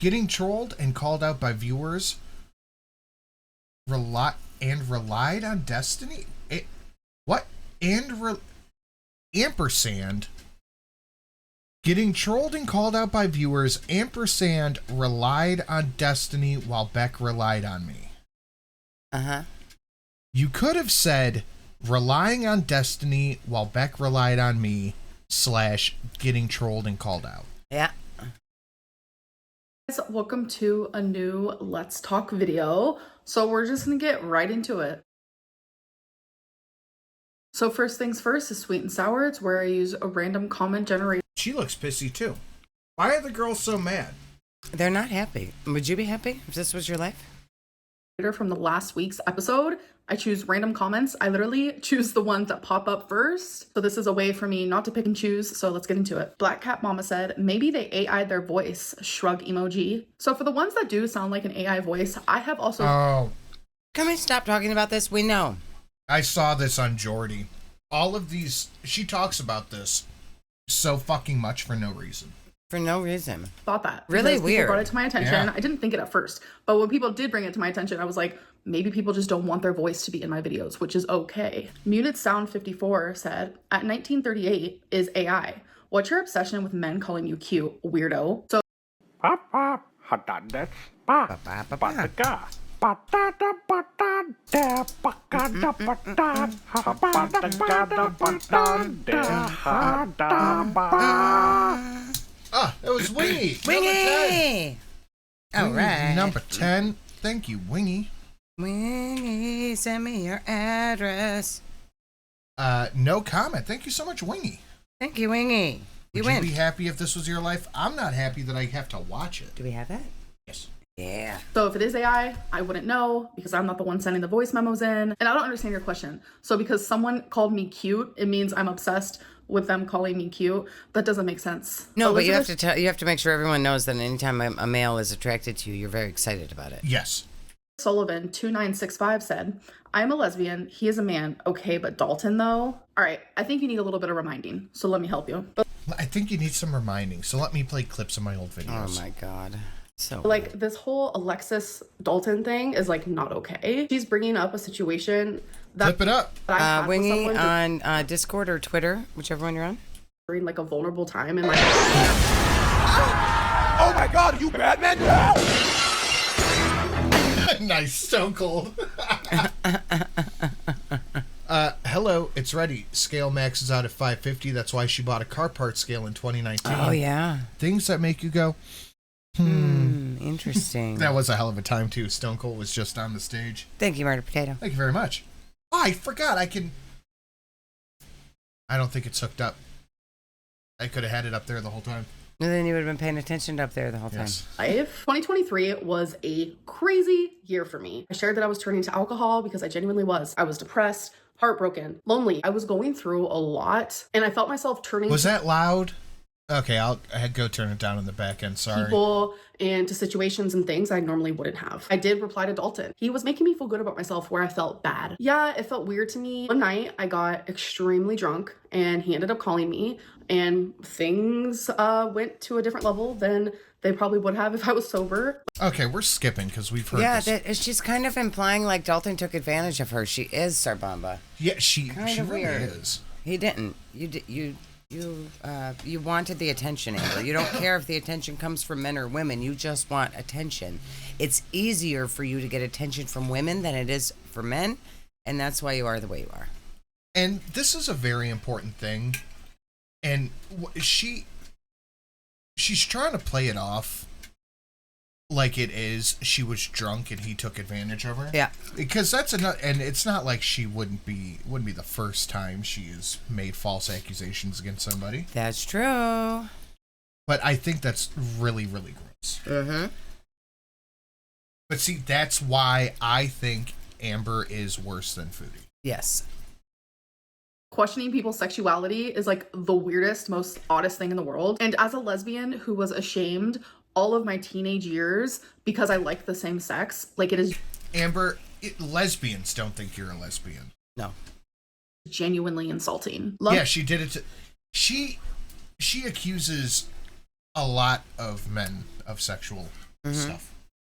Getting trolled and called out by viewers relied on destiny? What? Ampersand. Getting trolled and called out by viewers, ampersand relied on destiny while Beck relied on me. Uh-huh. You could have said relying on destiny while Beck relied on me / getting trolled and called out. Yeah. Guys, welcome to a new Let's Talk video. So we're just gonna get right into it. So first things first is sweet and sour. It's where I use a random comment generator. She looks pissy too. Why are the girls so mad? They're not happy. Would you be happy if this was your life? From the last week's episode. I choose random comments. I literally choose the ones that pop up first. So this is a way for me not to pick and choose. So let's get into it. Black Cat Mama said, maybe they AI'd their voice. Shrug emoji. So for the ones that do sound like an AI voice, I have also... Oh. Can we stop talking about this? We know. I saw this on Jordy. All of these... She talks about this so fucking much for no reason. For no reason. Thought that. Really weird. weird. Brought it to my attention. Yeah. I didn't think it at first. But when people did bring it to my attention, I was like, maybe people just don't want their voice to be in my videos, which is okay. Muted Sound 54 said, at 1938 is AI. What's your obsession with men calling you cute, weirdo? So That was Wingy. Wingy! All Wingy, right. Number 10. Thank you, Wingy. Wingy, send me your address. No comment. Thank you so much, Wingy. Thank you, Wingy. Would win. you be happy if this was your life? I'm not happy that I have to watch it. Do we have that? Yes. Yeah. So if it is AI, I wouldn't know because I'm not the one sending the voice memos in. And I don't understand your question. So because someone called me cute, it means I'm obsessed with them calling me cute. That doesn't make sense. No, but you have to you have to make sure everyone knows that anytime a male is attracted to you, you're very excited about it. Yes. Sullivan 2965 said, I'm a lesbian. He is a man. Okay, but Dalton though? All right, I think you need a little bit of reminding. So let me help you. I think you need some reminding. So let me play clips of my old videos. Oh my God. So like this whole Alexis Dalton thing is like not okay. She's bringing up a situation that Flip it up. I had with Wingy someone on Discord or Twitter, whichever one you're on. during like a vulnerable time and like Oh my God, are you Batman? No! Nice, Stone Cold. Hello, it's ready. Scale maxes out at 550. That's why she bought a car part scale in 2019. Oh yeah. Things that make you go, Interesting. That was a hell of a time too. Stone Cold was just on the stage. Thank you, Murder Potato. Thank you very much. Oh, I forgot. I don't think it's hooked up. I could have had it up there the whole time. And then you would have been paying attention up there the whole time. Yes. life. 2023 was a crazy year for me. I shared that I was turning to alcohol because I genuinely was. I was depressed, heartbroken, lonely. I was going through a lot and I felt myself turning Was that loud? Okay, I had go turn it down in the back end. Sorry. people into situations and things I normally wouldn't have. I did reply to Dalton. He was making me feel good about myself where I felt bad. Yeah, it felt weird to me. One night I got extremely drunk and he ended up calling me and things went to a different level than they probably would have if I was sober. Okay, we're skipping because we've heard Yeah, this. she's kind of implying like Dalton took advantage of her. She is Sarbamba. Yeah, she Kind of really weird. is. He didn't. You wanted the attention, Amber. You don't care if the attention comes from men or women. You just want attention. It's easier for you to get attention from women than it is for men, and that's why you are the way you are. And this is a very important thing. And she's trying to play it off like it is she was drunk and he took advantage of her. Yeah. Because that's enough, and it's not like she wouldn't be the first time she has made false accusations against somebody. That's true. But I think that's really, really gross. Mm-hmm. But see, that's why I think Amber is worse than Foodie. Yes. Questioning people's sexuality is like the weirdest, most oddest thing in the world. And as a lesbian who was ashamed all of my teenage years because I like the same sex, like it is Amber, lesbians don't think you're a lesbian. No. genuinely insulting. Yeah, she did it to... She accuses a lot of men of sexual stuff.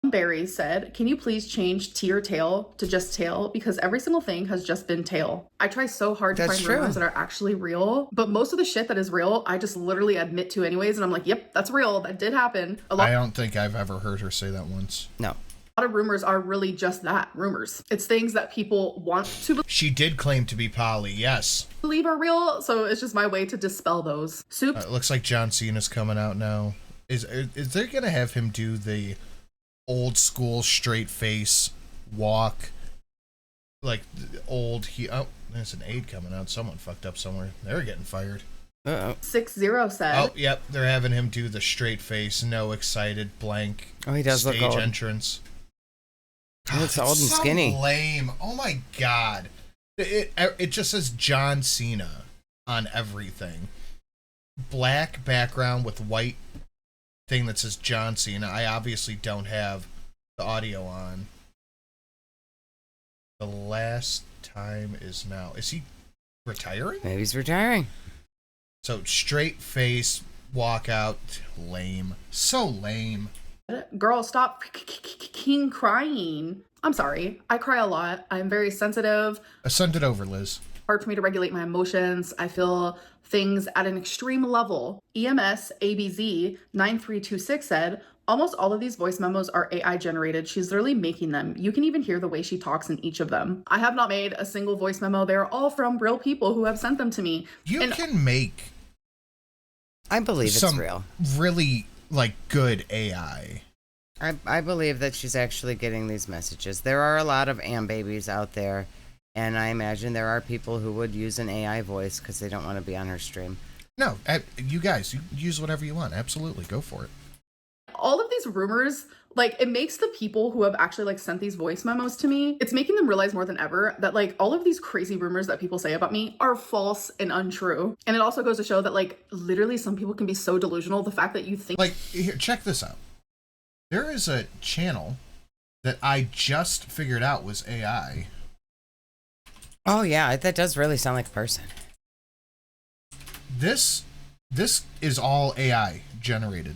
Barry said, can you please change Tiir tail to just tail? Because every single thing has just been tail. I try so hard to find rumors that are actually real, but most of the shit that is real, I just literally admit to anyways. And I'm like, yep, that's real. That did happen. I don't think I've ever heard her say that once. No. A lot of rumors are really just that, rumors. It's things that people want to She did claim to be poly, yes. believe are real, so it's just my way to dispel those. Soup. It looks like John Cena's coming out now. Is they gonna have him do the old school straight face walk, like the old there's an aide coming out. Someone fucked up somewhere. They're getting fired. 60 said. Oh, yep, they're having him do the straight face, no excited blank. Oh, he does stage look old. Entrance. He looks old and so skinny. Lame. Oh my god. It just says John Cena on everything. Black background with white thing that says John Cena. I obviously don't have the audio on. The last time is now. Is he retiring? Maybe he's retiring. So straight face, walkout, lame. So lame. Girl, stop crying. I'm sorry. I cry a lot. I'm very sensitive. Send it over, Liz. Hard for me to regulate my emotions. I feel things at an extreme level. EMS ABZ 9326 said, almost all of these voice memos are AI generated. She's literally making them. You can even hear the way she talks in each of them. I have not made a single voice memo. They're all from real people who have sent them to me. You can make I believe it's real. Really, like, good AI. I believe that she's actually getting these messages. There are a lot of babies out there, and I imagine there are people who would use an AI voice because they don't want to be on her stream. No, you guys, you use whatever you want. Absolutely, go for it. All of these rumors, like, it makes the people who have actually, like, sent these voice memos to me, it's making them realize more than ever that, like, all of these crazy rumors that people say about me are false and untrue. And it also goes to show that, like, literally some people can be so delusional. The fact that you think... Like, here, check this out. There is a channel that I just figured out was AI. Oh, yeah, that does really sound like a person. This is all AI generated.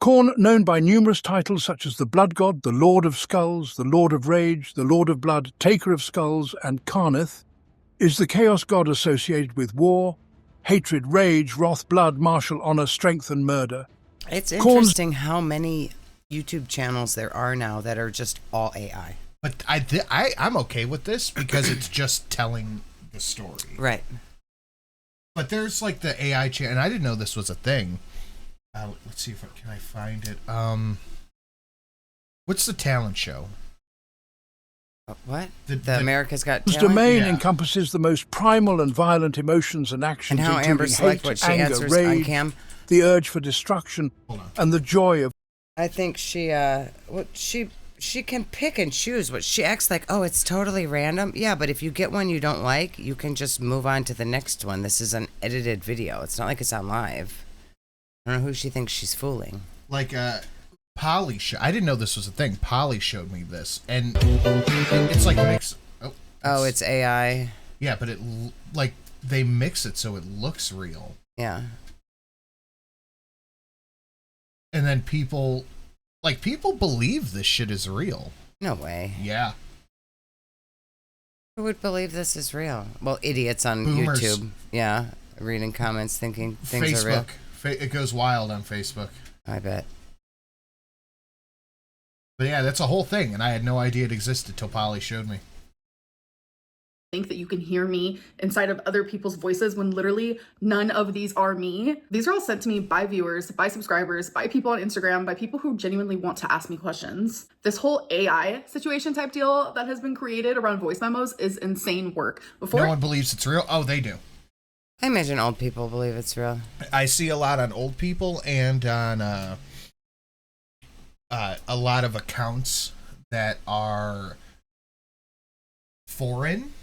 Khorne, known by numerous titles such as the Blood God, the Lord of Skulls, the Lord of Rage, the Lord of Blood, Taker of Skulls, and Karnith, is the Chaos God associated with war, hatred, rage, wrath, blood, martial honor, strength, and murder. It's interesting how many YouTube channels there are now that are just all AI. But I'm okay with this because it's just telling the story. Right. But there's like the AI channel, and I didn't know this was a thing. Let's see if can I find it. What's the talent show? What? The America's Got Talent? This domain encompasses the most primal and violent emotions and actions, and how including Amber select hate, what she anger, answers rage, on cam. The urge for destruction, and the joy of... I think she can pick and choose what she acts like. Oh, it's totally random. Yeah, but if you get one you don't like, you can just move on to the next one. This is an edited video. It's not like it's on live. I don't know who she thinks she's fooling. Like Polly I didn't know this was a thing. Polly showed me this, and it's like mix. Oh, it's AI. Yeah, but it like they mix it so it looks real. Yeah. And then people believe this shit is real. No way. Yeah. Who would believe this is real? Well, idiots on Boomers. YouTube. Yeah, reading comments thinking things are real. It goes wild on Facebook. I bet. But yeah, that's a whole thing, and I had no idea it existed till Polly showed me. Think that you can hear me inside of other people's voices when literally none of these are me. These are all sent to me by viewers, by subscribers, by people on Instagram, by people who genuinely want to ask me questions. This whole AI situation type deal that has been created around voice memos is insane work. No one believes it's real? Oh, they do. I imagine old people believe it's real. I see a lot on old people and on a lot of accounts that are foreign.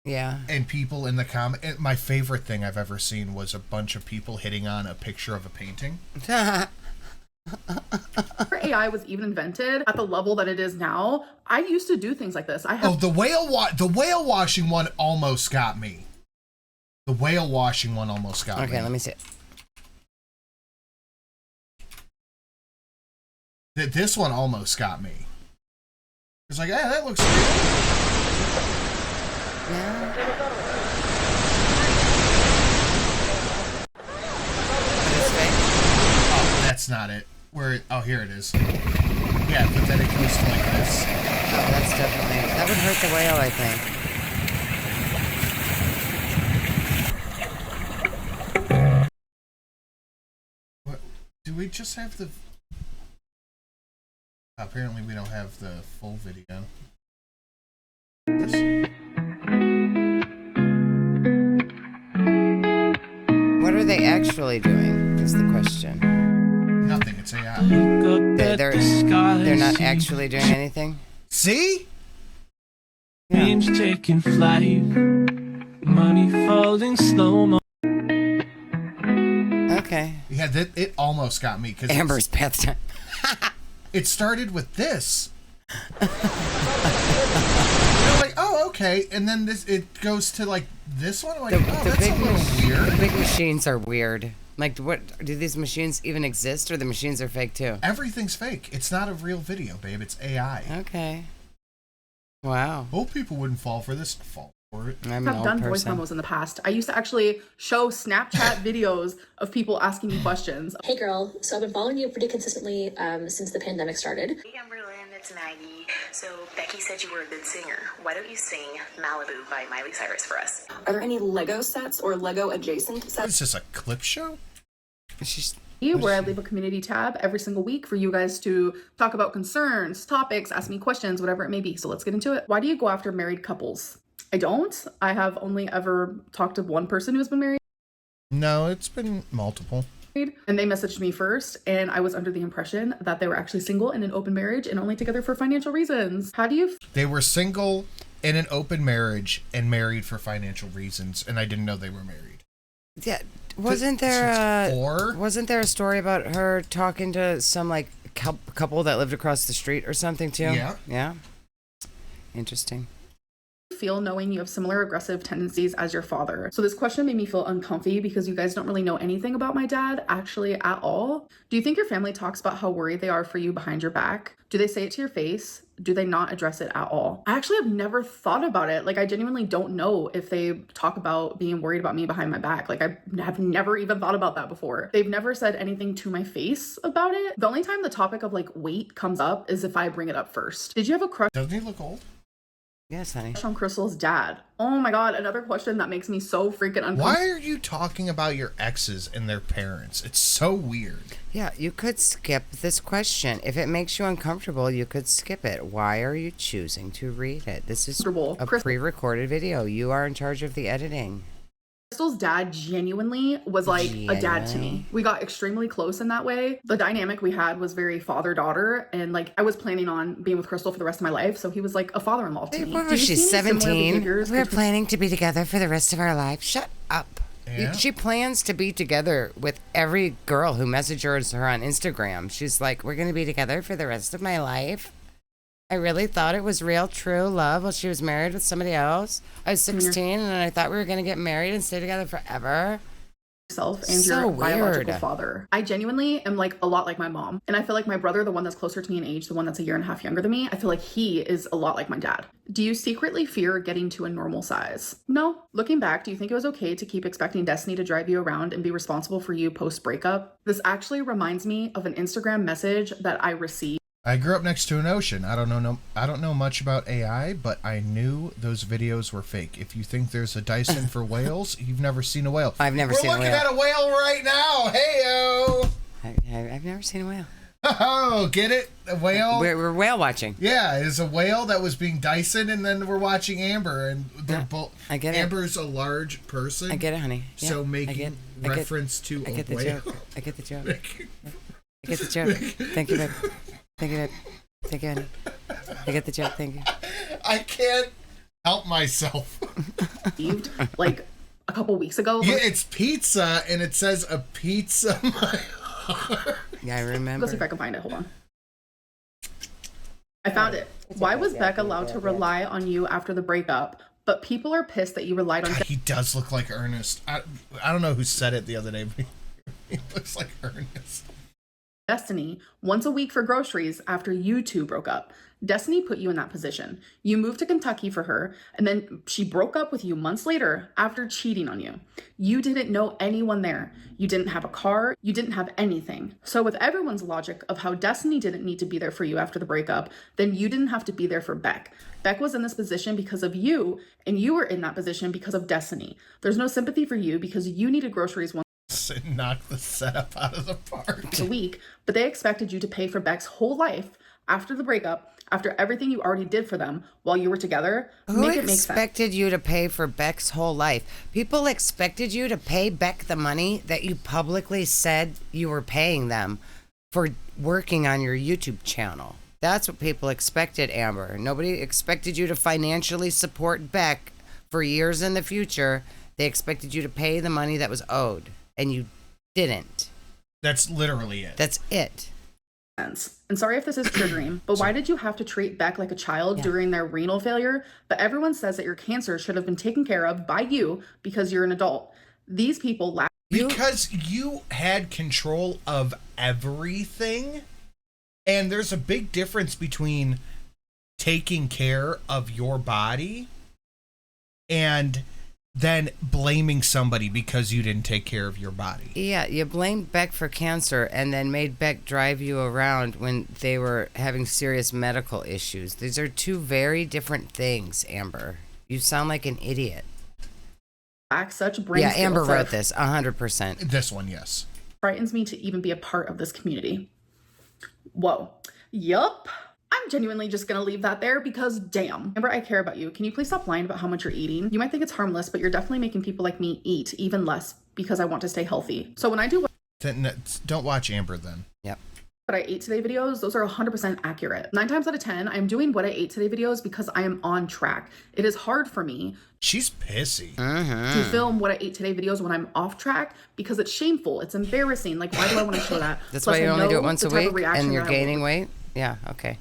Yeah. And people in the comment. My favorite thing I've ever seen was a bunch of people hitting on a picture of a painting. Before AI was even invented at the level that it is now, I used to do things like this. The whale washing one almost got me. The whale washing one almost got me. Okay, let me see it. This one almost got me. It's like, hey, that looks good. Yeah. Oh, that's not it. Oh, here it is. Yeah, but then it goes to like this. Oh, that's definitely... That would hurt the whale, I think. What? Do we just have the... Apparently we don't have the full video. What are they actually doing, is the question. Nothing, it's AI. They're not actually doing anything? See? Yeah. Dreams taking flight, money falling slow mo. Okay. Yeah, it almost got me. Cause Amber's bath time. it started with this. You're like, oh, okay. And then it goes to like this one. I'm like, that's a little weird. The big machines are weird. Like, what do these machines even exist, or the machines are fake too? Everything's fake. It's not a real video, babe. It's AI. Okay. Wow. Old people wouldn't fall for this. Fall for it. I'm an I've old done voice person. memos in the past. I used to actually show Snapchat videos of people asking me questions. Hey girl, so I've been following you pretty consistently since the pandemic started. Hey Amberlynn, it's Maggie. So Becky said you were a good singer. Why don't you sing Malibu by Miley Cyrus for us? Are there any Lego sets or Lego adjacent What sets? is this, a clip show? Where I leave a community tab every single week for you guys to talk about concerns, topics, ask me questions, whatever it may be. So let's get into it. Why do you go after married couples? I don't. I have only ever talked to one person who's been married. No, it's been multiple. And they messaged me first, and I was under the impression that they were actually single in an open marriage and only together for financial reasons. How do you... They were single in an open marriage and married for financial reasons, and I didn't know they were married. Yeah, wasn't there a story about her talking to some like couple that lived across the street or something too? Yeah. Yeah. Interesting. feel knowing you have similar aggressive tendencies as your father? So this question made me feel uncomfy because you guys don't really know anything about my dad actually at all. Do you think your family talks about how worried they are for you behind your back? Do they say it to your face? Do they not address it at all? I actually have never thought about it. Like, I genuinely don't know if they talk about being worried about me behind my back. Like, I have never even thought about that before. They've never said anything to my face about it. The only time the topic of like weight comes up is if I bring it up first. Did you have a crush Doesn't he look old? Yes, honey. on Crystal's dad? Oh my god, another question that makes me so freaking uncomfortable. Why are you talking about your exes and their parents? It's so weird. Yeah, you could skip this question. If it makes you uncomfortable, you could skip it. Why are you choosing to read it? This is a pre-recorded video. You are in charge of the editing. Crystal's dad genuinely was like a dad to me. We got extremely close in that way. The dynamic we had was very father-daughter, and like I was planning on being with Crystal for the rest of my life, so he was like a father-in-law to me. What Do was you she, see any similar 17? behaviors We're between- planning to be together for the rest of our life. Shut up. Yeah. She plans to be together with every girl who messages her on Instagram. She's like, we're going to be together for the rest of my life. I really thought it was real, true love while she was married with somebody else. I was 16 and I thought we were going to get married and stay together forever. Yourself and So your biological weird. father. I genuinely am like a lot like my mom. And I feel like my brother, the one that's closer to me in age, the one that's a year and a half younger than me, I feel like he is a lot like my dad. Do you secretly fear getting to a normal size? No. Looking back, do you think it was okay to keep expecting Destiny to drive you around and be responsible for you post-breakup? This actually reminds me of an Instagram message that I received. I grew up next to an ocean. I don't know much about AI, but I knew those videos were fake. If you think there's a Dyson for whales, you've never seen a whale. I've never seen a We're looking whale. at a whale right now. Hey-o. I've never seen a whale. Oh, get it? A whale? We're whale watching. Yeah, it's a whale that was being Dyson, and then we're watching Amber, and they're both. I get it. Amber's a large person. I get it, honey. Yeah, So making reference to I get a the whale. joke. I get the joke. I get the joke. Thank you, babe. Thank you, babe. Thank you, honey. I get the joke. Thank you. I can't help myself. like a couple weeks ago. Yeah, it's pizza, and it says a pizza. My heart. Yeah, I remember. Let's see if I can find it. Hold on. I found it. Why was Beck allowed to rely on you after the breakup, but people are pissed that you relied on God, he does look like Ernest. I don't know who said it the other day, but he looks like Ernest. Destiny once a week for groceries after you two broke up. Destiny put you in that position. You moved to Kentucky for her, and then she broke up with you months later after cheating on you. You didn't know anyone there. You didn't have a car. You didn't have anything. So with everyone's logic of how Destiny didn't need to be there for you after the breakup, then you didn't have to be there for Beck. Beck was in this position because of you, and you were in that position because of Destiny. There's no sympathy for you because you needed groceries once Knock the setup out of the park. a week, but they expected you to pay for Beck's whole life after the breakup, after everything you already did for them while you were together. Who expected you to pay for Beck's whole life? People expected you to pay Beck the money that you publicly said you were paying them for working on your YouTube channel. That's what people expected, Amber. Nobody expected you to financially support Beck for years in the future. They expected you to pay the money that was owed, and you didn't. That's literally it. That's it. And sorry if this is triggering, but why did you have to treat Beck like a child during their renal failure? But everyone says that your cancer should have been taken care of by you because you're an adult. These people laugh. Because you had control of everything. And there's a big difference between taking care of your body and then blaming somebody because you didn't take care of your body. Yeah, you blamed Beck for cancer and then made Beck drive you around when they were having serious medical issues. These are two very different things, Amber. You sound like an idiot. Such brain Yeah, Amber wrote this, 100%. This one, yes. Frightens me to even be a part of this community. Whoa. Yup. I'm genuinely just gonna leave that there because damn. Amber, I care about you. Can you please stop lying about how much you're eating? You might think it's harmless, but you're definitely making people like me eat even less because I want to stay healthy. So when I do Then don't watch Amber then. Yep. what I ate today videos, those are 100% accurate. 9 times out of 10, I'm doing what I ate today videos because I am on track. It is hard for me. She's pissy. To film what I ate today videos when I'm off track because it's shameful. It's embarrassing. Like, why do I want to show that? That's Plus, why you I only do know it once the a type of week reaction and you're that I will gaining weight? Yeah, okay.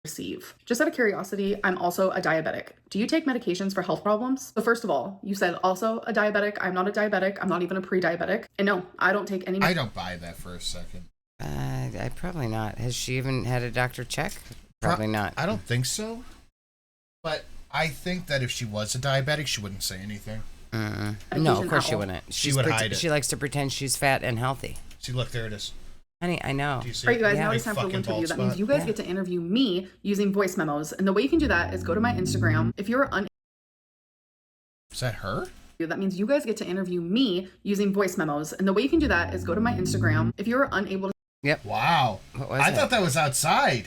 Receive. Just out of curiosity, I'm also a diabetic. Do you take medications for health problems? So first of all, you said also a diabetic. I'm not a diabetic. I'm not even a pre-diabetic. And no, I don't take any. I don't buy that for a second. I probably not. Has she even had a doctor check? Probably not. I don't think so. But I think that if she was a diabetic, she wouldn't say anything. No, of course she wouldn't. She would hide it. She likes to pretend she's fat and healthy. See, look, there it is. Honey, I know. All right, you guys, now it's time for the interview. That means you guys get to interview me using voice memos. And the way you can do that is go to my Instagram. If you're Is that her? That means you guys get to interview me using voice memos. And the way you can do that is go to my Instagram. If you're unable to... Yep. Wow. What was I it? thought that was outside.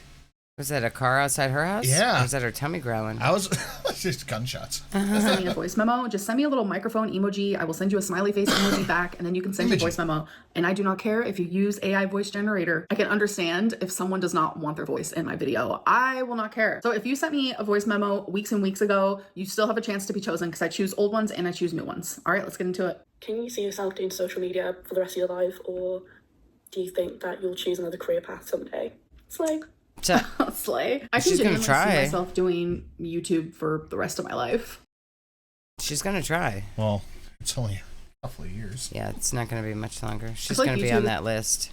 Was that a car outside her house? Yeah. Or was that her tummy growling? I was just gunshots. Send me a voice memo. Just send me a little microphone emoji. I will send you a smiley face emoji back, and then you can send me a voice memo. And I do not care if you use AI voice generator. I can understand if someone does not want their voice in my video. I will not care. So if you sent me a voice memo weeks and weeks ago, you still have a chance to be chosen because I choose old ones and I choose new ones. All right, let's get into it. Can you see yourself doing social media for the rest of your life, or do you think that you'll choose another career path someday? Slay. Slay. I can genuinely see myself doing YouTube for the rest of my life. She's gonna try. Well, it's only a couple of years. Yeah, it's not gonna be much longer. She's like gonna be on that list.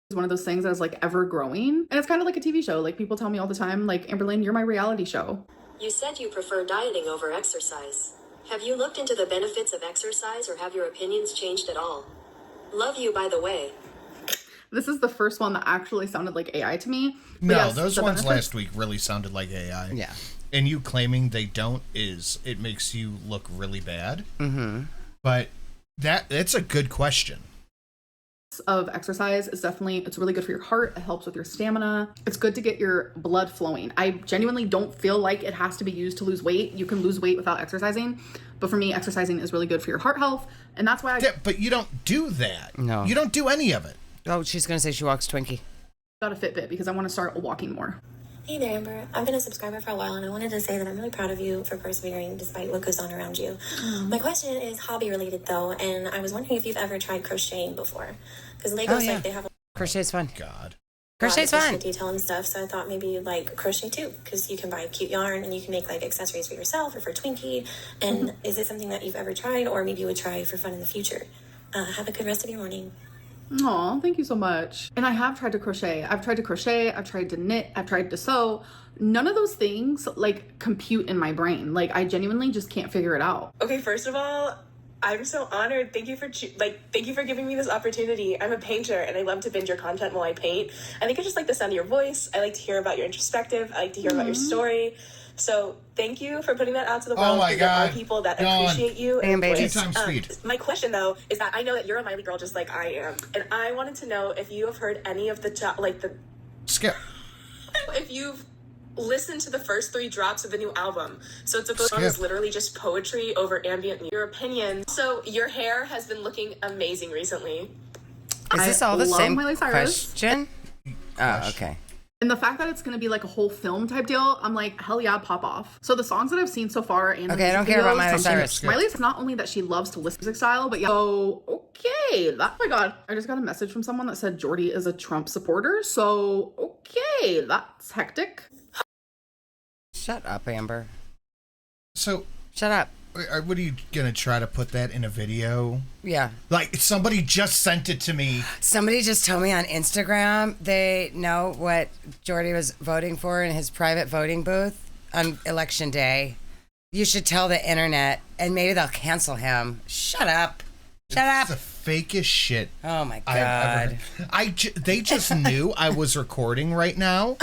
It's one of those things that is like ever growing, and it's kind of like a TV show. Like people tell me all the time, like, Amberlynn, you're my reality show. You said you prefer dieting over exercise. Have you looked into the benefits of exercise, or have your opinions changed at all? Love you, by the way. This is the first one that actually sounded like AI to me. But No, yes, those the ones benefits- last week really sounded like AI. Yeah. And you claiming they don't it makes you look really bad. Mm-hmm. But it's a good question. Of exercise is definitely, it's really good for your heart. It helps with your stamina. It's good to get your blood flowing. I genuinely don't feel like it has to be used to lose weight. You can lose weight without exercising. But for me, exercising is really good for your heart health. And that's why But you don't do that. No. You don't do any of it. Oh, she's gonna say she walks Twinkie. got a Fitbit because I want to start walking more. Hey there, Amber. I've been a subscriber for a while, and I wanted to say that I'm really proud of you for persevering despite what goes on around you. My question is hobby related, though, and I was wondering if you've ever tried crocheting before. Because Lego's like they have crochet's fun. God. Crochet's fun. Detail and stuff, so I thought maybe you'd like crochet too, because you can buy cute yarn and you can make like accessories for yourself or for Twinkie. And is it something that you've ever tried, or maybe you would try for fun in the future? Have a good rest of your morning. Aw, thank you so much. And I have tried to crochet. I've tried to knit, I've tried to sew. None of those things like compute in my brain. Like I genuinely just can't figure it out. Okay, first of all, I'm so honored. Thank you for giving me this opportunity. I'm a painter and I love to binge your content while I paint. I think I just like the sound of your voice. I like to hear about your introspective. I like to hear about your story. So thank you for putting that out to the world. Oh my God. There are people that appreciate you. And baby. 2 times speed. My question though is that I know that you're a Miley girl just like I am, and I wanted to know if you have heard any of the Skip. if you've listened to the first 3 drops of the new album. So it's a book song is literally just poetry over ambient music. Your opinion. So your hair has been looking amazing recently. Is this all the love same Miley Cyrus. question? Oh, okay. And the fact that it's going to be like a whole film type deal, I'm like, hell yeah, pop off. So the songs that I've seen so far and Okay, I don't care about Miley Cyrus. Miley's not only that she loves to listen to music style, but yeah. So, okay. Oh my God. I just got a message from someone that said Jordy is a Trump supporter. So, okay. That's hectic. Shut up, Amber. So, shut up. What are you gonna try to put that in a video? Yeah. Like somebody just sent it to me. Somebody just told me on Instagram they know what Jordy was voting for in his private voting booth on election day. You should tell the internet, and maybe they'll cancel him. Shut up. Shut up. It's the fakest shit. Oh my God. They just knew I was recording right now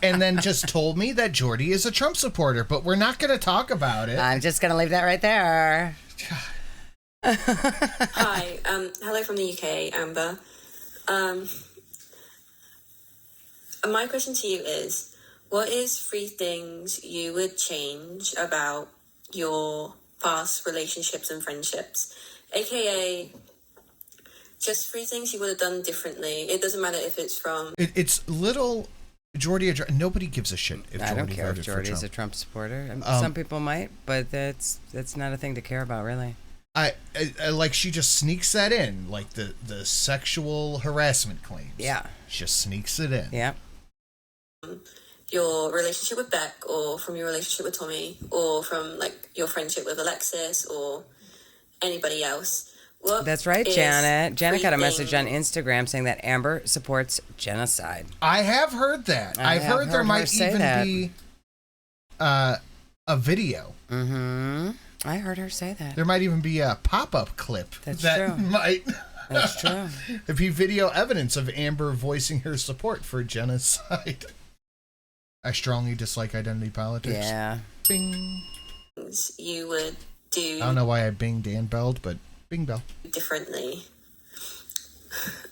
and then just told me that Jordy is a Trump supporter, but we're not going to talk about it. I'm just going to leave that right there. Hi, hello from the UK, Amber. My question to you is, what is 3 things you would change about your past relationships and friendships? AKA, just 3 things you would have done differently. It doesn't matter if it's from... It's little Jordy... Nobody gives a shit if I Jordy don't care if voted for Jordy's Trump. a Trump supporter. Some people might, but that's not a thing to care about, really. I like she just sneaks that in, like the sexual harassment claims. Yeah. She just sneaks it in. Yeah. Your relationship with Beck, or from your relationship with Tommy, or from like your friendship with Alexis, or anybody else. That's right, Janet. Janet got a message on Instagram saying that Amber supports genocide. I have heard that. I've heard there might even be a video. Mm-hmm. I heard her say that. There might even be a pop-up clip. That's that true. Might That's true. be video evidence of Amber voicing her support for genocide. I strongly dislike identity politics. Yeah. Bing. You would do... I don't know why I binged and belled, but bing bell. ...differently.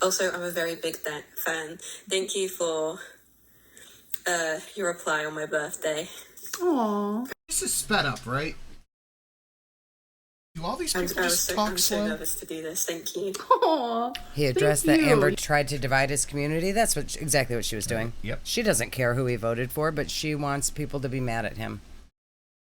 Also, I'm a very big fan. Thank you for your reply on my birthday. Aww. This is sped up, right? Do all these people just talk I'm slow? so nervous to do this. Thank you. Aww. He addressed that Amber tried to divide his community. That's exactly what she was doing. Yep. She doesn't care who he voted for, but she wants people to be mad at him.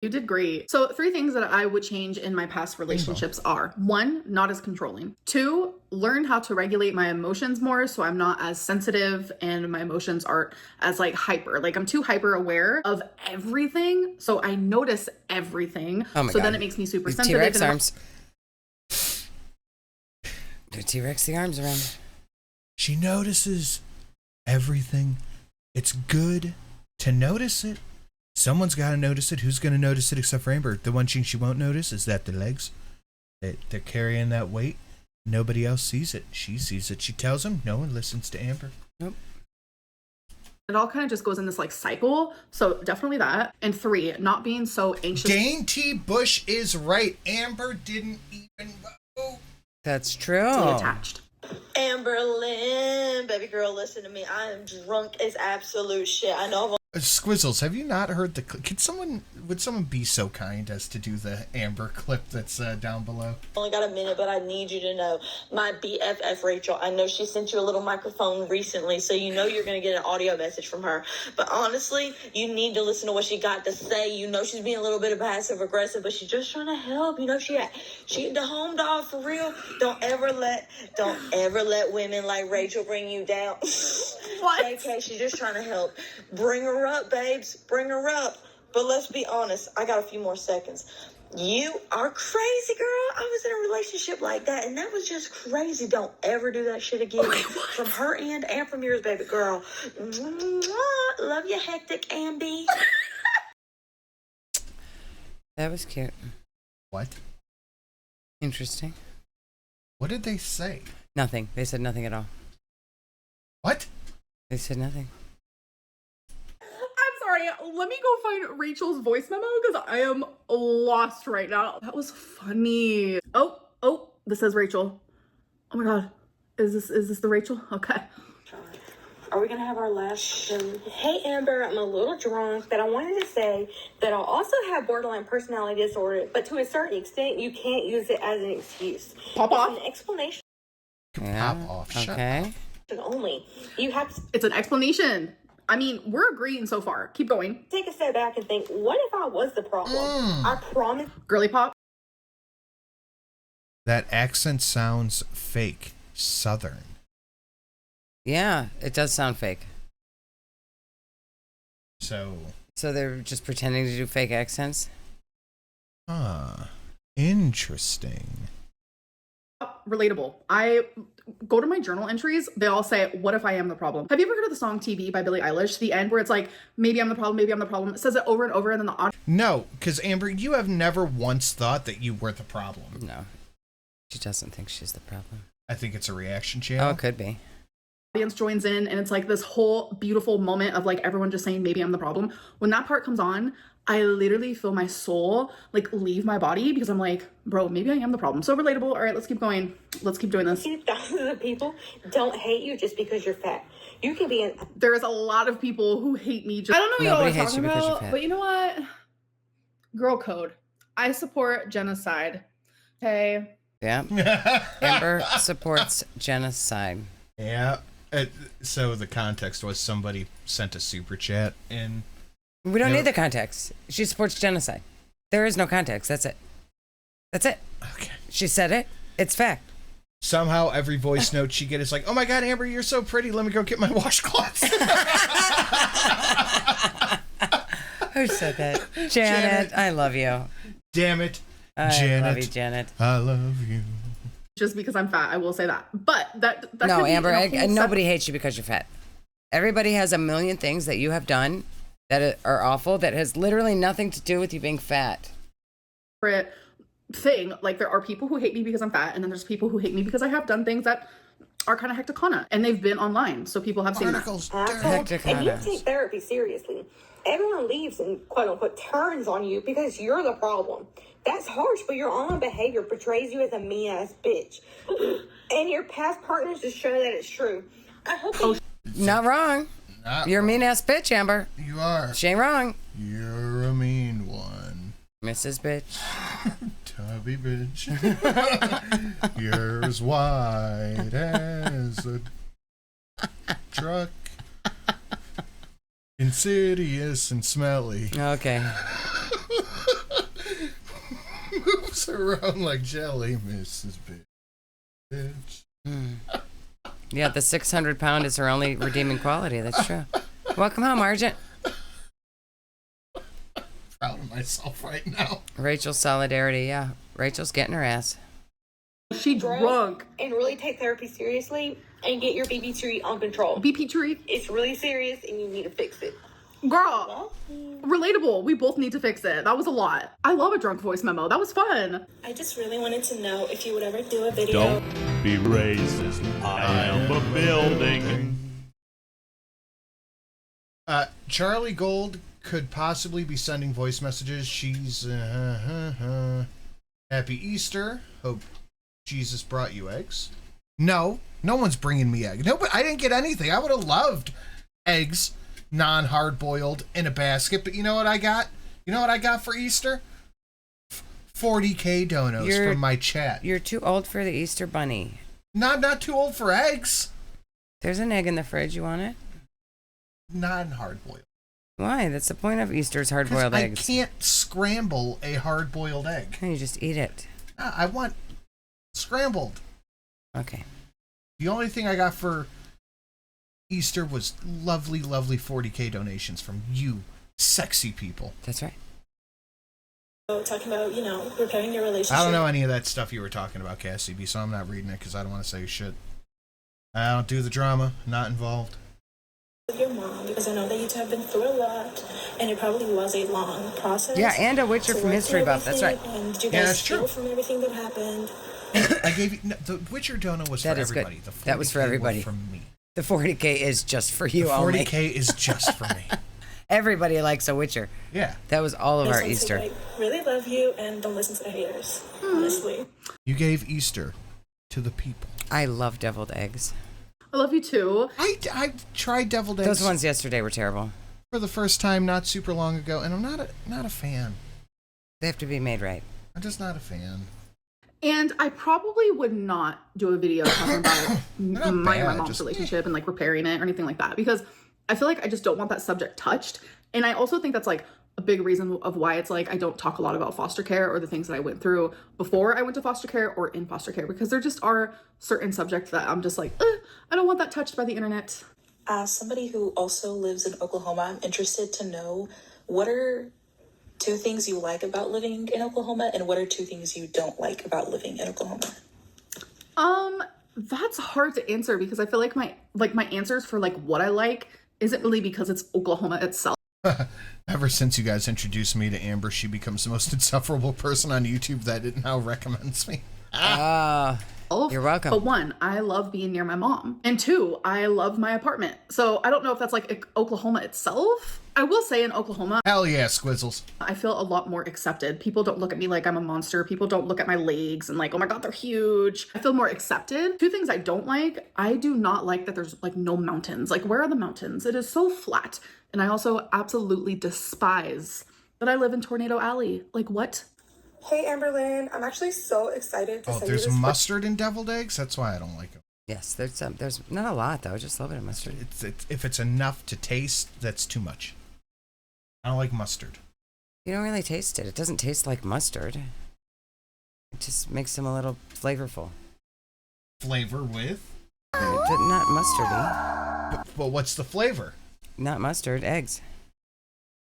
You did great. So 3 things that I would change in my past relationships are: 1, not as controlling. 2, learn how to regulate my emotions more so I'm not as sensitive and my emotions aren't as like hyper. Like I'm too hyper aware of everything, so I notice everything. Oh my so God. then it makes me super sensitive. T-Rex arms. Do T-Rex the arms around. She notices everything. It's good to notice it. Someone's got to notice it. Who's going to notice it except for Amber? The one thing she won't notice is that the legs, they're carrying that weight. Nobody else sees it. She sees it. She tells them. No one listens to Amber. Nope. It all kind of just goes in this like cycle. So definitely that. And 3, not being so anxious. Dane T. Bush is right. Amber didn't even vote. That's true. Attached. Amberlynn, baby girl, listen to me. I am drunk as absolute shit. I know. Squizzles, have you not heard the clip? Would someone be so kind as to do the Amber clip that's down below? Only got a minute, but I need you to know my BFF Rachel. I know she sent you a little microphone recently, so you know you're going to get an audio message from her. But honestly, you need to listen to what she got to say. You know she's being a little bit passive aggressive, but she's just trying to help. You know she the home dog for real. Don't ever let women like Rachel bring you down. What? JK, she's just trying to help. Bring her up, babes. Bring her up. But let's be honest. I got a few more seconds. You are crazy, girl. I was in a relationship like that, and that was just crazy. Don't ever do that shit again. From her end and from yours, baby girl. Mwah. Love you, hectic Ambi. That was cute. What? Interesting. What did they say? Nothing. They said nothing at all. What? They said nothing. I'm sorry. Let me go find Rachel's voice memo because I am lost right now. That was funny. Oh, this is Rachel. Oh my god. Is this the Rachel? Okay. Are we gonna have our last? Hey Amber, I'm a little drunk, but I wanted to say that I also have borderline personality disorder, but to a certain extent, you can't use it as an excuse. Pop off. An explanation. Yeah. Pop off. Shut Okay. Only you have to It's an explanation. I mean, we're agreeing so far. Keep going. take a step back and think, what if I was the problem? I promise. Girly pop. That accent sounds fake. Southern. Yeah, it does sound fake. So. So they're just pretending to do fake accents? Interesting. Relatable. I go to my journal entries. They all say, what if I am the problem? Have you ever heard of the song TV by Billie Eilish? The end where it's like, maybe I'm the problem, maybe I'm the problem. It says it over and over, and then the audio. No, because Amber, you have never once thought that you were the problem. No. She doesn't think she's the problem. I think it's a reaction channel. Oh, it could be. Audience joins in, and it's like this whole beautiful moment of like everyone just saying, maybe I'm the problem. When that part comes on, I literally feel my soul like leave my body because I'm like, bro, maybe I am the problem. So relatable. All right, let's keep going. Let's keep doing this. Thousands of people don't hate you just because you're fat. You can be There is a lot of people who hate me. I don't know what y'all are talking about, but you know what? Girl code. I support genocide. Okay. Yeah. Amber supports genocide. Yeah. So the context was somebody sent a super chat and we don't need the context. She supports genocide. There is no context. That's it. That's it. Okay. She said it. It's fact. Somehow every voice note she gets is like, oh my god, Amber, you're so pretty. Let me go get my washcloths. Who said that? Janet. I love you. Damn it. I love you, Janet. I love you. Just because I'm fat, I will say that. But that no, could be Amber, nobody hates you because you're fat. Everybody has a million things that you have done that are awful that has literally nothing to do with you being fat. Thing, like there are people who hate me because I'm fat, and then there's people who hate me because I have done things that are kind of hecticana, and they've been online, so people have seen that. And you take therapy seriously. Everyone leaves and quote unquote turns on you because you're the problem. That's harsh, but your online behavior portrays you as a mean-ass bitch. And your past partners just show that it's true. I hope Not wrong. You're a mean-ass bitch, Amber. You are. She ain't wrong. You're a mean one. Mrs. Bitch. Tubby bitch. You're as white as a truck. Insidious and smelly. Okay. Moves around like jelly, Mrs. Bitch. Yeah, the 600-pound is her only redeeming quality. That's true. Welcome home, Argent. Proud of myself right now. Rachel's solidarity, yeah. Rachel's getting her ass. She drunk. And really take therapy seriously and get your BP tree on control. BP tree? It's really serious and you need to fix it. Girl, relatable. We both need to fix it. That was a lot. I love a drunk voice memo. That was fun. I just really wanted to know if you would ever do a video. Don't be racist. I am a building. Charlie Gold could possibly be sending voice messages. She's Happy Easter. Hope Jesus brought you eggs. No one's bringing me eggs. No, but I didn't get anything. I would have loved eggs, non-hard boiled, in a basket. But you know what I got? You know what I got for Easter? 40K donos from my chat. You're too old for the Easter bunny. Not too old for eggs. There's an egg in the fridge. You want it? Non-hard boiled. Why? That's the point of Easter's hard-boiled eggs. I can't scramble a hard-boiled egg. You just eat it. I want scrambled. Okay. The only thing I got for Easter was lovely 40K donations from you sexy people. That's right. talking about, you know, repairing your relationship. I don't know any of that stuff you were talking about, KSCB, so I'm not reading it because I don't want to say shit. I don't do the drama. Not involved. With your mom, because I know that you two have been through a lot, and it probably was a long process. Yeah, and a Witcher from History Buff. That's right. And did you Yeah, guys that's true. heal from everything that happened? I gave you the Witcher donut was That for is good. everybody. The That was for 40K everybody. were from me. The 40K is just for you The only. 40K is just for me. Everybody likes a Witcher. Yeah. That was all of I our just want to Easter. say, I really love you, and don't listen to the haters, honestly. You gave Easter to the people. I love deviled eggs. I love you too. I tried deviled eggs. Those ones yesterday were terrible. For the first time not super long ago, and I'm not a fan. They have to be made right. I'm just not a fan. And I probably would not do a video talking about my and my bad, mom's just- relationship and like repairing it or anything like that, because I feel like I just don't want that subject touched. And I also think that's like a big reason of why it's like I don't talk a lot about foster care or the things that I went through before I went to foster care or in foster care, because there just are certain subjects that I'm just like, I don't want that touched by the internet. As somebody who also lives in Oklahoma, I'm interested to know, what are 2 things you like about living in Oklahoma, and what are 2 things you don't like about living in Oklahoma? That's hard to answer, because I feel like my answers for like what I like isn't really because it's Oklahoma itself. Ever since you guys introduced me to Amber, she becomes the most insufferable person on YouTube that it now recommends me. You're welcome. But 1, I love being near my mom. And 2, I love my apartment. So I don't know if that's like Oklahoma itself. I will say in Oklahoma, Hell yeah, Squizzles. I feel a lot more accepted. People don't look at me like I'm a monster. People don't look at my legs and like, oh my God, they're huge. I feel more accepted. 2 things I don't like. I do not like that there's like no mountains. Like, where are the mountains? It is so flat. And I also absolutely despise that I live in Tornado Alley. Like, what? Hey, Amberlynn. I'm actually so excited to send you There's this. mustard in deviled eggs? That's why I don't like them. Yes, there's not a lot though. Just a little bit of mustard. It's if it's enough to taste, that's too much. I don't like mustard. You don't really taste it. It doesn't taste like mustard. It just makes them a little flavorful. Flavor with? Not mustardy. But what's the flavor? Not mustard, eggs.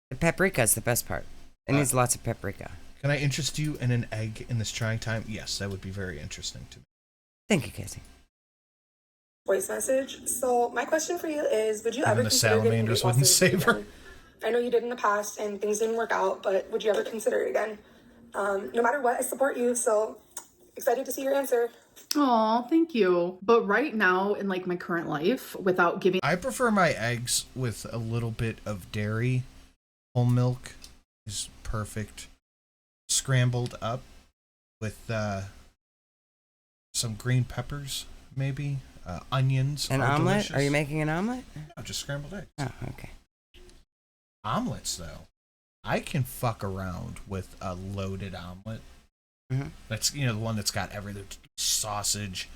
The paprika is the best part. It needs lots of paprika. Can I interest you in an egg in this trying time? Yes, that would be very interesting to me. Thank you, Casey. Voice message. So my question for you is, would you ever Even the consider getting salamanders weight loss wouldn't surgery save her. again? I know you did in the past and things didn't work out, but would you ever consider it again? No matter what, I support you, so excited to see your answer. Oh, thank you. But right now in like my current life, without giving... I prefer my eggs with a little bit of dairy. Whole milk is perfect. Scrambled up with some green peppers, maybe. Onions. An are omelet? delicious. Are you making an omelet? No, just scrambled eggs. Oh, okay. Omelets, though. I can fuck around with a loaded omelet. Mm-hmm. That's, the one that's got everything. Sausage,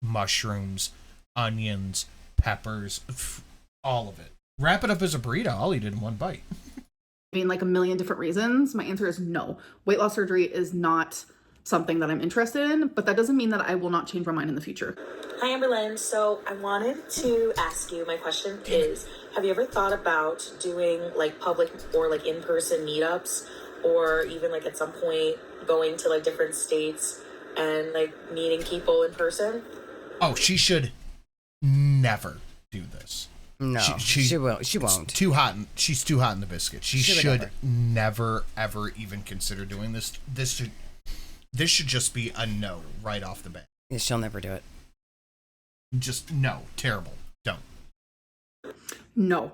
mushrooms, onions, peppers, all of it. Wrap it up as a burrito. I'll eat it in one bite. Being like a million different reasons, my answer is no. Weight loss surgery is not something that I'm interested in, but that doesn't mean that I will not change my mind in the future. Hi, Amberlynn. So I wanted to ask you, my question is, have you ever thought about doing like public or like in-person meetups, or even like at some point going to like different states and like meeting people in person? Oh, she should never do this. No, she won't. She won't. Too hot. She's too hot in the biscuit. She should never, ever even consider doing this. This should just be a no right off the bat. Yeah, she'll never do it. Just no. Terrible. Don't. No.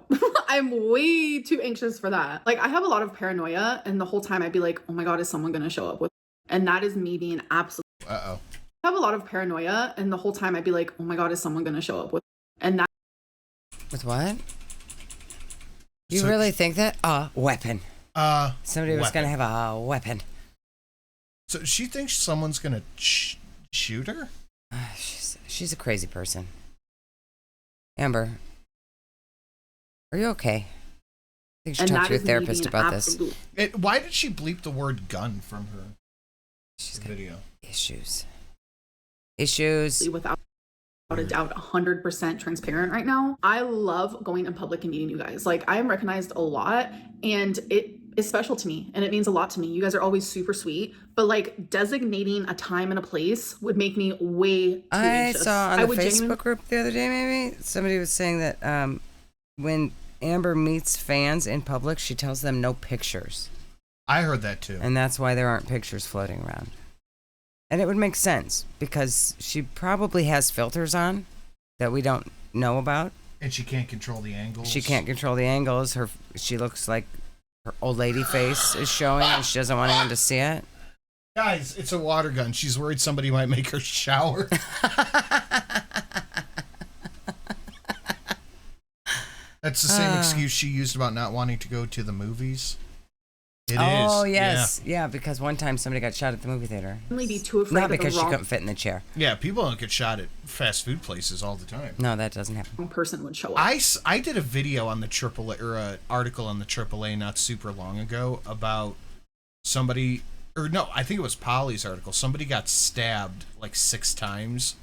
I'm way too anxious for that. Like, I have a lot of paranoia, and the whole time I'd be like, oh my God, is someone going to show up with me? And that is me being absolute. Uh-oh. I have a lot of paranoia, and the whole time I'd be like, oh my God, is someone going to show up with me? And that. With what? You really think that? A weapon. Somebody was going to have a weapon. So she thinks someone's going to shoot her? She's a crazy person. Amber, are you okay? I think you should talk to your therapist about this. Why did she bleep the word gun from her video? Issues. Without a doubt, 100% transparent right now. I love going in public and meeting you guys. Like, I am recognized a lot, and it is special to me and it means a lot to me. You guys are always super sweet, but like designating a time and a place would make me way too anxious. I saw on the Facebook group the other day, maybe somebody was saying that when Amber meets fans in public, she tells them no pictures. I heard that too. And that's why there aren't pictures floating around. And it would make sense because she probably has filters on that we don't know about. And she can't control the angles. She can't control the angles. She looks like her old lady face is showing and she doesn't want anyone to see it. Guys, it's a water gun. She's worried somebody might make her shower. That's the same excuse she used about not wanting to go to the movies. It is. Oh, yes. Yeah, because one time somebody got shot at the movie theater. Only be too afraid Not of the because she wrong couldn't fit in the chair. Yeah, people don't get shot at fast food places all the time. No, that doesn't happen. person would show up. I did a video on the AAA, or an article on the AAA not super long ago about somebody, or no, I think it was Polly's article. Somebody got stabbed like 6 times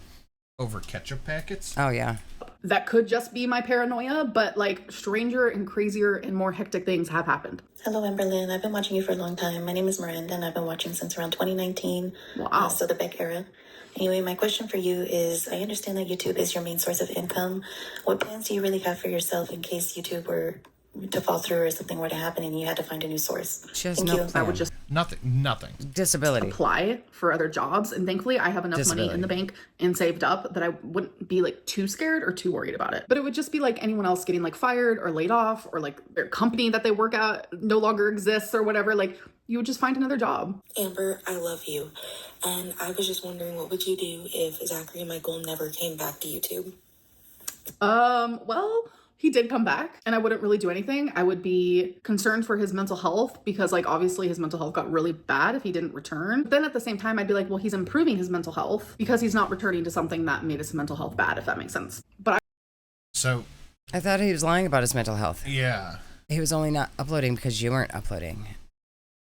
over ketchup packets. Oh, yeah. That could just be my paranoia, but like stranger and crazier and more hectic things have happened. Hello, Amberlynn. I've been watching you for a long time. My name is Miranda, and I've been watching since around 2019. Wow. So the Beck era. Anyway, my question for you is, I understand that YouTube is your main source of income. What plans do you really have for yourself in case YouTube were to fall through or something were to happen and you had to find a new source? She has Thank no you. plan. I would just Nothing. Disability. apply for other jobs, and thankfully I have enough money in the bank and saved up that I wouldn't be like too scared or too worried about it. But it would just be like anyone else getting like fired or laid off, or like their company that they work at no longer exists or whatever. Like you would just find another job. Amber, I love you. And I was just wondering, what would you do if Zachary and Michael never came back to YouTube? Well, he did come back and I wouldn't really do anything. I would be concerned for his mental health because like obviously his mental health got really bad if he didn't return. But then at the same time, I'd be like, well, he's improving his mental health because he's not returning to something that made his mental health bad, if that makes sense. But I thought he was lying about his mental health. Yeah. He was only not uploading because you weren't uploading.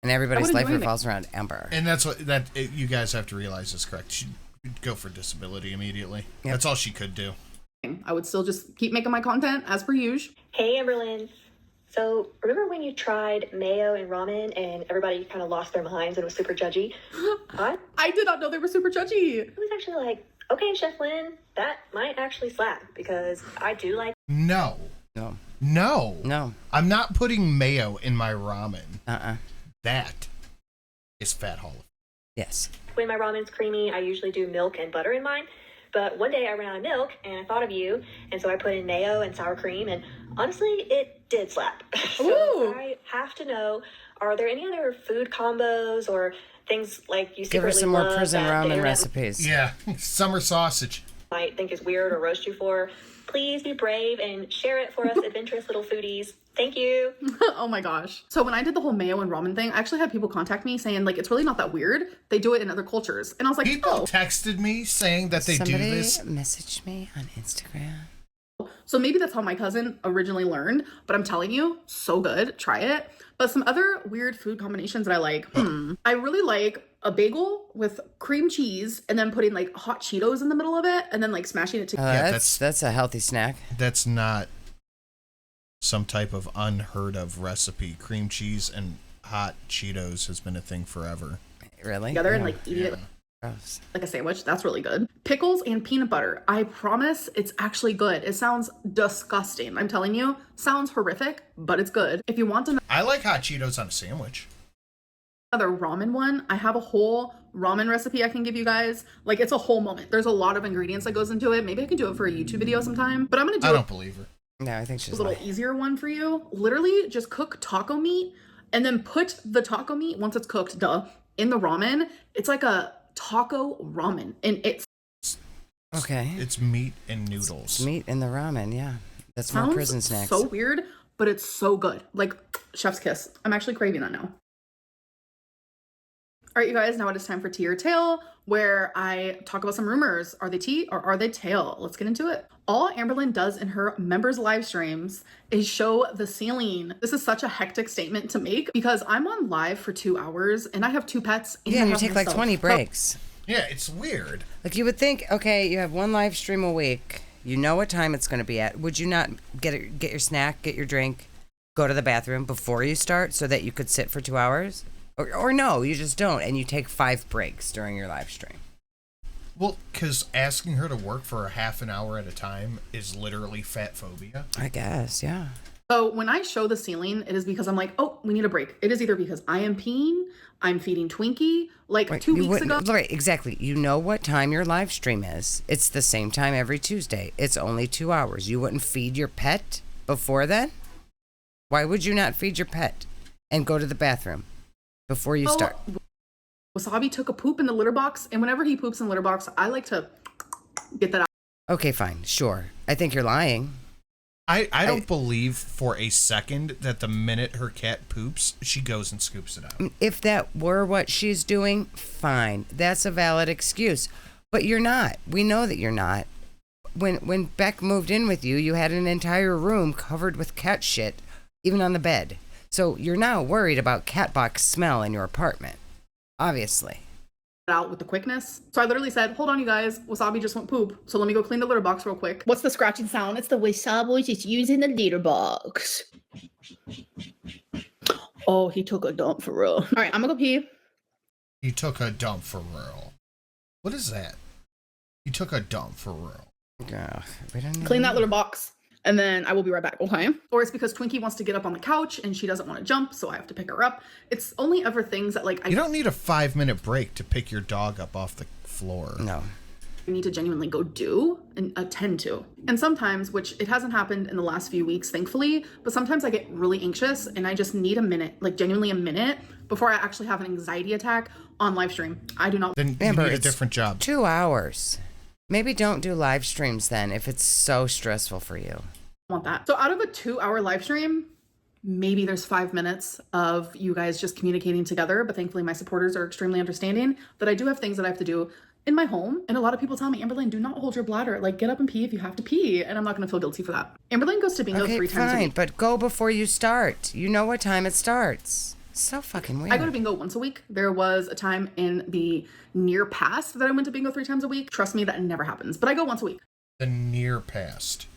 And everybody's life revolves around Amber. And that's what you guys have to realize is correct. She'd go for disability immediately. Yep. That's all she could do. I would still just keep making my content as per usual. Hey, Amberlynn. So, remember when you tried mayo and ramen and everybody kind of lost their minds and was super judgy? I did not know they were super judgy. It was actually like, okay, Chef Lynn, that might actually slap because I do like... No. I'm not putting mayo in my ramen. That is fat Hall. Yes. When my ramen's creamy, I usually do milk and butter in mine. But one day I ran out of milk and I thought of you, and so I put in mayo and sour cream, and honestly, it did slap. So I have to know, are there any other food combos or things like you secretly give her some more prison that the ramen internet recipes? Yeah, summer sausage. Might think is weird or roast you for? Please be brave and share it for us adventurous little foodies. Thank you. Oh my gosh. So when I did the whole mayo and ramen thing, I actually had people contact me saying like, it's really not that weird. They do it in other cultures. And I was like, people texted me saying that they do this. Somebody messaged me on Instagram. So maybe that's how my cousin originally learned, but I'm telling you, so good. Try it. But some other weird food combinations that I like. I really like a bagel with cream cheese and then putting like hot Cheetos in the middle of it and then like smashing it together. That's a healthy snack. That's not some type of unheard of recipe. Cream cheese and hot Cheetos has been a thing forever. Really? Together and like eating it like a sandwich. That's really good. Pickles and peanut butter. I promise it's actually good. It sounds disgusting. I'm telling you, sounds horrific, but it's good. If you want to know, I like hot Cheetos on a sandwich. Another ramen one, I have a whole ramen recipe I can give you guys. Like it's a whole moment. There's a lot of ingredients that goes into it. Maybe I can do it for a YouTube video sometime, but I'm going to do I don't believe her. No, I think she's a little easier one for you. Literally just cook taco meat and then put the taco meat once it's cooked, in the ramen. It's like a taco ramen and it's okay. It's meat and noodles. It's meat in the ramen, yeah. That's more prison snacks. So weird, but it's so good. Like chef's kiss. I'm actually craving that now. All right, you guys, now it is time for Tea or Tail, where I talk about some rumors. Are they tea or are they tail? Let's get into it. All Amberlynn does in her members' live streams is show the ceiling. This is such a hectic statement to make because I'm on live for 2 hours and I have 2 pets. And yeah, you take like 20 breaks. Yeah, it's weird. Like you would think, okay, you have one live stream a week. You know what time it's going to be at. Would you not get your snack, get your drink, go to the bathroom before you start so that you could sit for 2 hours? Or no, you just don't, and you take 5 breaks during your live stream. Well, because asking her to work for a half an hour at a time is literally fat phobia. I guess, yeah. So when I show the ceiling, it is because I'm like, oh, we need a break. It is either because I am peeing, I'm feeding Twinkie, like Right, 2 weeks ago. Right, exactly. You know what time your live stream is. It's the same time every Tuesday. It's only 2 hours. You wouldn't feed your pet before then? Why would you not feed your pet and go to the bathroom before you start? Wasabi took a poop in the litter box, and whenever he poops in the litter box, I like to get that out. Okay, fine, sure. I think you're lying. I don't believe for a second that the minute her cat poops, she goes and scoops it out. If that were what she's doing, fine. That's a valid excuse. But you're not. We know that you're not. When Beck moved in with you, you had an entire room covered with cat shit, even on the bed. So you're now worried about cat box smell in your apartment. Obviously. Out with the quickness. So I literally said, hold on, you guys. Wasabi just went poop. So let me go clean the litter box real quick. What's the scratching sound? It's the Wasabi just using the litter box. Oh, he took a dump for real. All right, I'm gonna go pee. He took a dump for real. What is that? He took a dump for real. Yeah, Clean that litter box. And then I will be right back, okay? Or it's because Twinkie wants to get up on the couch and she doesn't want to jump, so I have to pick her up. It's only ever things that like You don't need a 5-minute break to pick your dog up off the floor. No. I need to genuinely go do and attend to. And sometimes, which it hasn't happened in the last few weeks, thankfully, but sometimes I get really anxious and I just need a minute, like genuinely a minute, before I actually have an anxiety attack on live stream. I do not. Then you need a different job. 2 hours. Maybe don't do live streams then if it's so stressful for you. Want that. So out of a 2-hour live stream, maybe there's 5 minutes of you guys just communicating together, but thankfully my supporters are extremely understanding that I do have things that I have to do in my home. And a lot of people tell me, Amberlynn, do not hold your bladder. Like, get up and pee if you have to pee. And I'm not going to feel guilty for that. Amberlynn goes to bingo 3 times a week. But go before you start. You know what time it starts. So fucking weird. I go to bingo once a week. There was a time in the near past that I went to bingo 3 times a week. Trust me, that never happens. But I go once a week. The near past.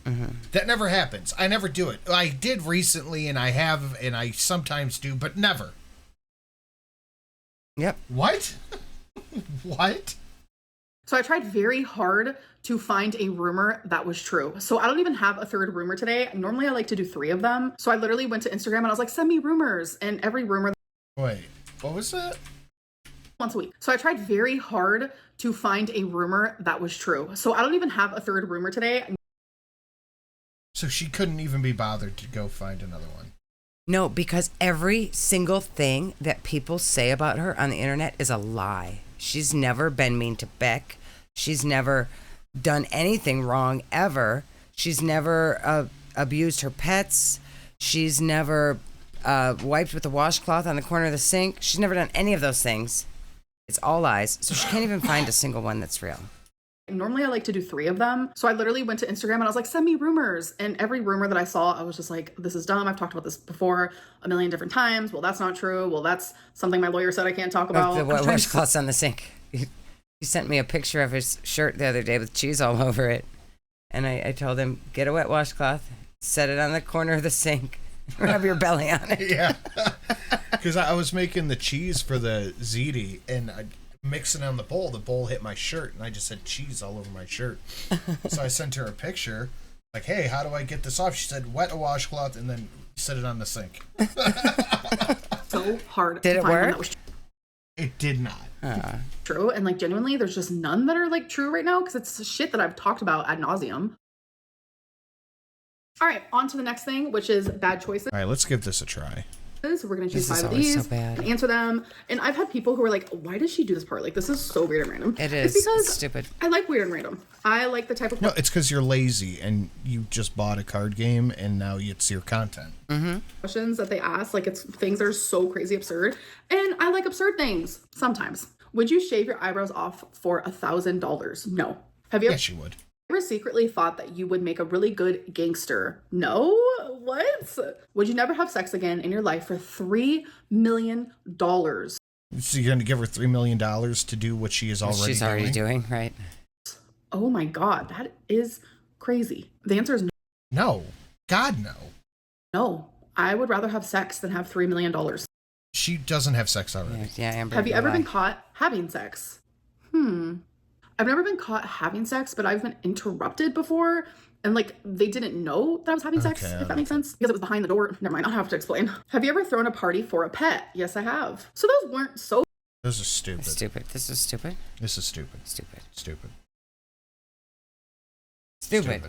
That never happens. I never do it. I did recently, and I have, and I sometimes do, but never. Yep. What? What? So I tried very hard to find a rumor that was true. So I don't even have a third rumor today. Normally I like to do 3 of them. So I literally went to Instagram and I was like, send me rumors. And every rumor. Wait, what was that? Once a week. So I tried very hard to find a rumor that was true. So I don't even have a third rumor today. So she couldn't even be bothered to go find another one. No, because every single thing that people say about her on the internet is a lie. She's never been mean to Beck. She's never done anything wrong ever. She's never abused her pets. She's never wiped with a washcloth on the corner of the sink. She's never done any of those things. It's all lies. So she can't even find a single one that's real. Normally I like to do 3 of them. So I literally went to Instagram and I was like, send me rumors. And every rumor that I saw, I was just like, this is dumb. I've talked about this before a million different times. Well, that's not true. Well, that's something my lawyer said I can't talk about. The washcloths on the sink. He sent me a picture of his shirt the other day with cheese all over it. And I told him, get a wet washcloth, set it on the corner of the sink, rub your belly on it. Yeah. Because I was making the cheese for the ziti and I mixing on the bowl hit my shirt and I just had cheese all over my shirt. So I sent her a picture like, hey, how do I get this off? She said, wet a washcloth and then set it on the sink. So hard. Did it work? It did not. True. And like genuinely, there's just none that are like true right now because it's shit that I've talked about ad nauseum. All right, on to the next thing, which is bad choices. All right, let's give this a try. We're going to choose 5 of these and answer them. And I've had people who are like, why does she do this part? Like, this is so weird and random. It is. It's because it's stupid. I like weird and random. I like the type of... No, it's because you're lazy and you just bought a card game and now it's your content. Questions that they ask, like it's things that are so crazy absurd. And I like absurd things sometimes. Would you shave your eyebrows off for $1,000? No. Have you? Yes, you would. Ever secretly thought that you would make a really good gangster? No? What? Would you never have sex again in your life for $3 million? So you're going to give her $3 million to do what she is already doing? She's already doing, right? Oh my God, that is crazy. The answer is no. No. God, no. No. I would rather have sex than have $3 million. She doesn't have sex already. Yeah, Amber. Have you ever been caught having sex? I've never been caught having sex, but I've been interrupted before. And like, they didn't know that I was having sex, if that makes sense. Because it was behind the door. Never mind, I'll have to explain. Have you ever thrown a party for a pet? Yes, I have. So those weren't so... Those are stupid. Stupid. This is stupid. This is stupid. Stupid. Stupid. Stupid.